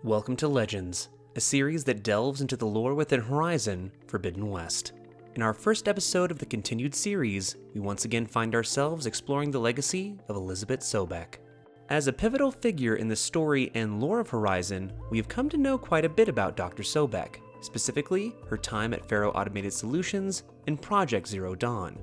Welcome to Legends, a series that delves into the lore within Horizon Forbidden West. In our first episode of the continued series, we once again find ourselves exploring the legacy of Elisabet Sobeck. As a pivotal figure in the story and lore of Horizon, we have come to know quite a bit about Dr. Sobek, specifically her time at Faro Automated Solutions and Project Zero Dawn.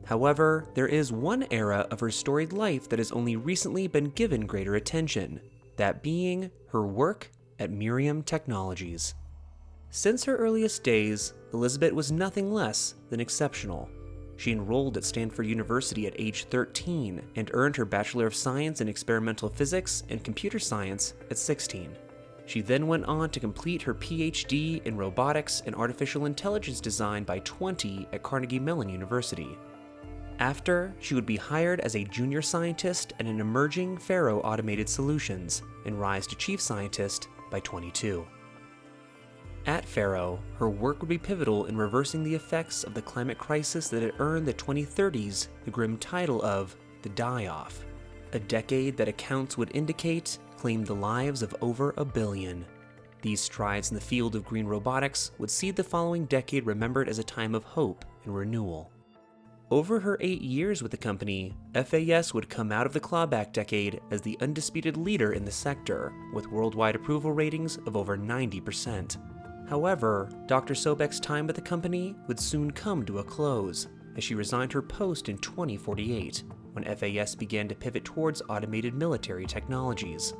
However, there is one era of her storied life that has only recently been given greater attention, that being her work at Miriam Technologies. Since her earliest days, Elisabet was nothing less than exceptional. She enrolled at Stanford University at age 13 and earned her Bachelor of Science in Experimental Physics and Computer Science at 16. She then went on to complete her PhD in Robotics and Artificial Intelligence Design by 20 at Carnegie Mellon University. After, she would be hired as a junior scientist at an emerging Faro Automated Solutions and rise to chief scientist by 22. At Faro, her work would be pivotal in reversing the effects of the climate crisis that had earned the 2030s the grim title of the die-off, a decade that accounts would indicate claimed the lives of over 1 billion. These strides in the field of green robotics would see the following decade remembered as a time of hope and renewal. Over her 8 years with the company, FAS would come out of the clawback decade as the undisputed leader in the sector, with worldwide approval ratings of over 90%. However, Dr. Sobeck's time at the company would soon come to a close, as she resigned her post in 2048, when FAS began to pivot towards automated military technologies.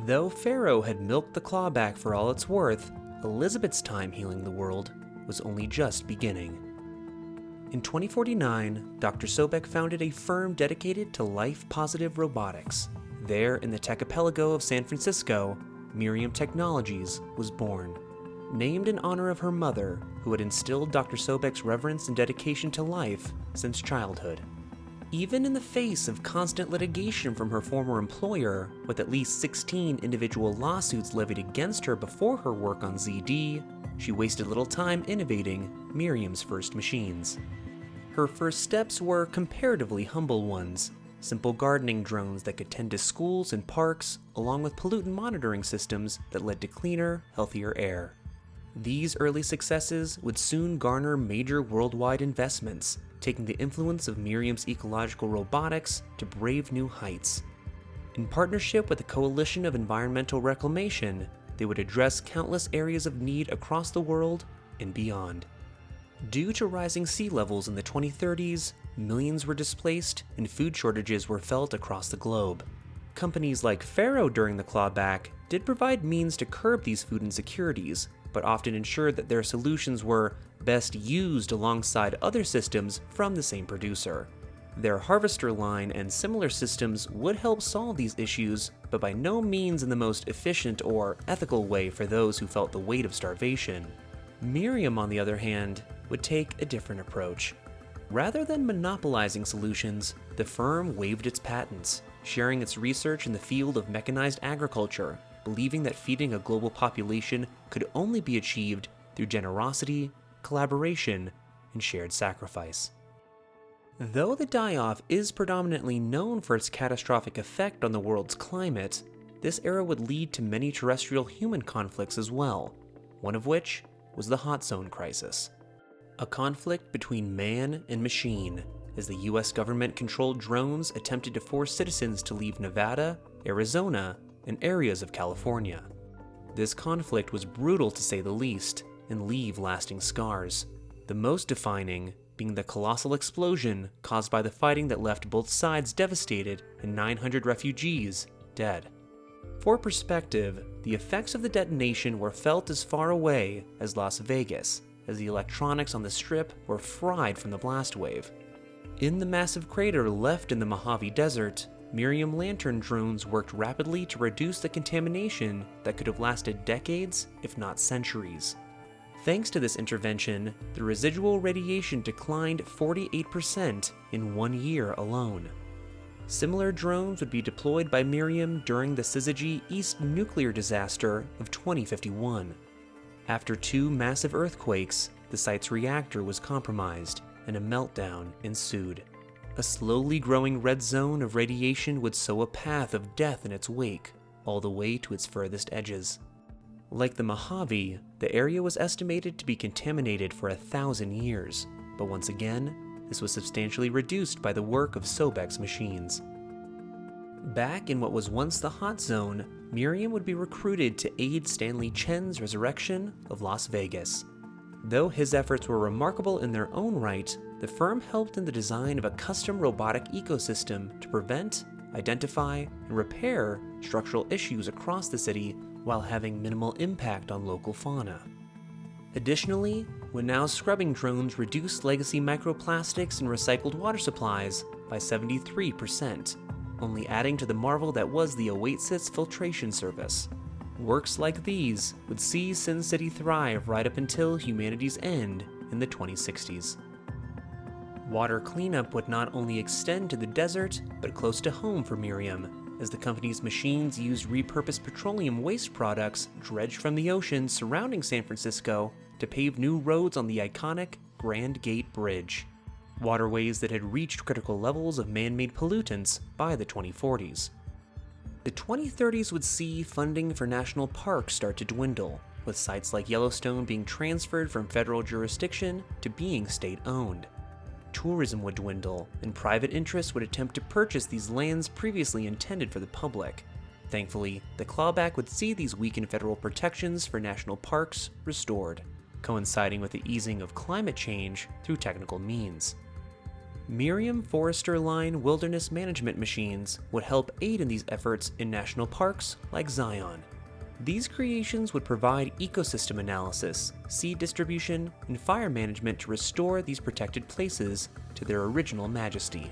Though Faro had milked the clawback for all it's worth, Elisabet's time healing the world was only just beginning. In 2049, Dr. Sobeck founded a firm dedicated to life-positive robotics. There, in the tech archipelago of San Francisco, Miriam Technologies was born. Named in honor of her mother, who had instilled Dr. Sobeck's reverence and dedication to life since childhood. Even in the face of constant litigation from her former employer, with at least 16 individual lawsuits levied against her before her work on ZD, she wasted little time innovating Miriam's first machines. Her first steps were comparatively humble ones, simple gardening drones that could tend to schools and parks, along with pollutant monitoring systems that led to cleaner, healthier air. These early successes would soon garner major worldwide investments, taking the influence of Miriam's ecological robotics to brave new heights. In partnership with a coalition of environmental reclamation, they would address countless areas of need across the world and beyond. Due to rising sea levels in the 2030s, millions were displaced and food shortages were felt across the globe. Companies like Faro during the clawback did provide means to curb these food insecurities, but often ensured that their solutions were best used alongside other systems from the same producer. Their harvester line and similar systems would help solve these issues, but by no means in the most efficient or ethical way for those who felt the weight of starvation. Miriam, on the other hand, would take a different approach. Rather than monopolizing solutions, the firm waived its patents, sharing its research in the field of mechanized agriculture, believing that feeding a global population could only be achieved through generosity, collaboration, and shared sacrifice. Though the die-off is predominantly known for its catastrophic effect on the world's climate, this era would lead to many terrestrial-human conflicts as well, one of which was the Hot Zone Crisis. A conflict between man and machine, as the US government-controlled drones attempted to force citizens to leave Nevada, Arizona, and areas of California. This conflict was brutal to say the least, and leave lasting scars, the most defining being the colossal explosion caused by the fighting that left both sides devastated and 900 refugees dead. For perspective, the effects of the detonation were felt as far away as Las Vegas, as the electronics on the strip were fried from the blast wave. In the massive crater left in the Mojave Desert, Miriam Lantern drones worked rapidly to reduce the contamination that could have lasted decades, if not centuries. Thanks to this intervention, the residual radiation declined 48% in 1 year alone. Similar drones would be deployed by Miriam during the Syzygy East nuclear disaster of 2051. After 2 massive earthquakes, the site's reactor was compromised, and a meltdown ensued. A slowly growing red zone of radiation would sow a path of death in its wake, all the way to its furthest edges. Like the Mojave, the area was estimated to be contaminated for 1,000 years, but once again, this was substantially reduced by the work of Sobek's machines. Back in what was once the hot zone, Miriam would be recruited to aid Stanley Chen's resurrection of Las Vegas. Though his efforts were remarkable in their own right, the firm helped in the design of a custom robotic ecosystem to prevent, identify, and repair structural issues across the city while having minimal impact on local fauna. Additionally, Winnow scrubbing drones reduced legacy microplastics and recycled water supplies by 73%, only adding to the marvel that was the Oasis filtration service. Works like these would see Sin City thrive right up until humanity's end in the 2060s. Water cleanup would not only extend to the desert, but close to home for Miriam, as the company's machines used repurposed petroleum waste products dredged from the ocean surrounding San Francisco to pave new roads on the iconic Grand Gate Bridge, waterways that had reached critical levels of man-made pollutants by the 2040s. The 2030s would see funding for national parks start to dwindle, with sites like Yellowstone being transferred from federal jurisdiction to being state-owned. Tourism would dwindle, and private interests would attempt to purchase these lands previously intended for the public. Thankfully, the clawback would see these weakened federal protections for national parks restored, coinciding with the easing of climate change through technical means. Miriam Forester Line wilderness management machines would help aid in these efforts in national parks like Zion. These creations would provide ecosystem analysis, seed distribution, and fire management to restore these protected places to their original majesty.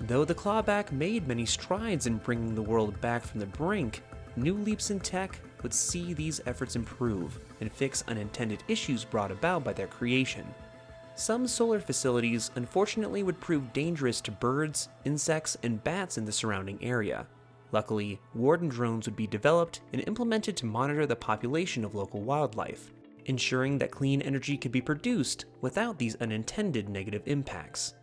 Though the clawback made many strides in bringing the world back from the brink, new leaps in tech would see these efforts improve and fix unintended issues brought about by their creation. Some solar facilities unfortunately would prove dangerous to birds, insects, and bats in the surrounding area. Luckily, warden drones would be developed and implemented to monitor the population of local wildlife, ensuring that clean energy could be produced without these unintended negative impacts.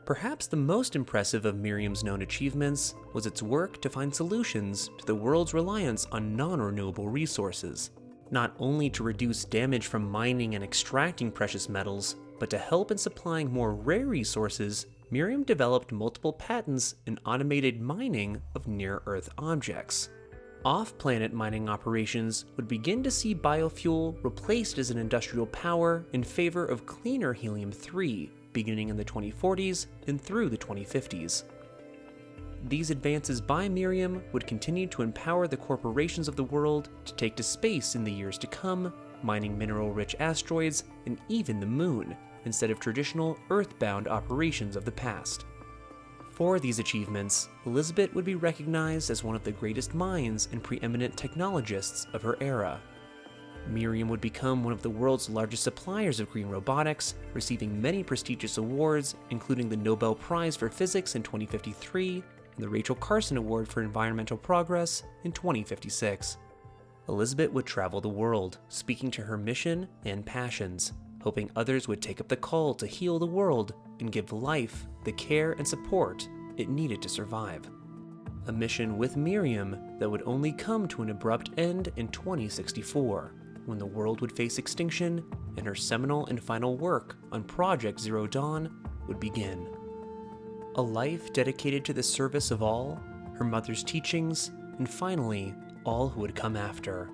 Perhaps the most impressive of Miriam's known achievements was its work to find solutions to the world's reliance on non-renewable resources, not only to reduce damage from mining and extracting precious metals, but to help in supplying more rare resources. Miriam developed multiple patents in automated mining of near-Earth objects. Off-planet mining operations would begin to see biofuel replaced as an industrial power in favor of cleaner helium-3, beginning in the 2040s and through the 2050s. These advances by Miriam would continue to empower the corporations of the world to take to space in the years to come, mining mineral-rich asteroids and even the moon, instead of traditional Earth-bound operations of the past. For these achievements, Elisabet would be recognized as one of the greatest minds and preeminent technologists of her era. Miriam would become one of the world's largest suppliers of green robotics, receiving many prestigious awards, including the Nobel Prize for Physics in 2053 and the Rachel Carson Award for Environmental Progress in 2056. Elisabet would travel the world, speaking to her mission and passions, hoping others would take up the call to heal the world and give life the care and support it needed to survive. A mission with Miriam that would only come to an abrupt end in 2064, when the world would face extinction and her seminal and final work on Project Zero Dawn would begin. A life dedicated to the service of all, her mother's teachings, and finally, all who would come after.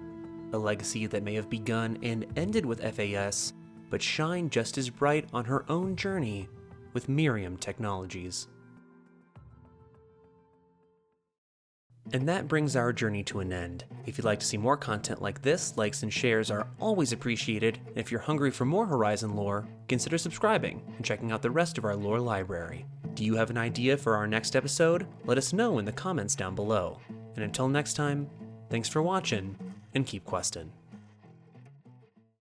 A legacy that may have begun and ended with FAS, but shine just as bright on her own journey with Miriam Technologies. And that brings our journey to an end. If you'd like to see more content like this, likes and shares are always appreciated, and if you're hungry for more Horizon lore, consider subscribing and checking out the rest of our lore library. Do you have an idea for our next episode? Let us know in the comments down below. And until next time, thanks for watching, and keep questing.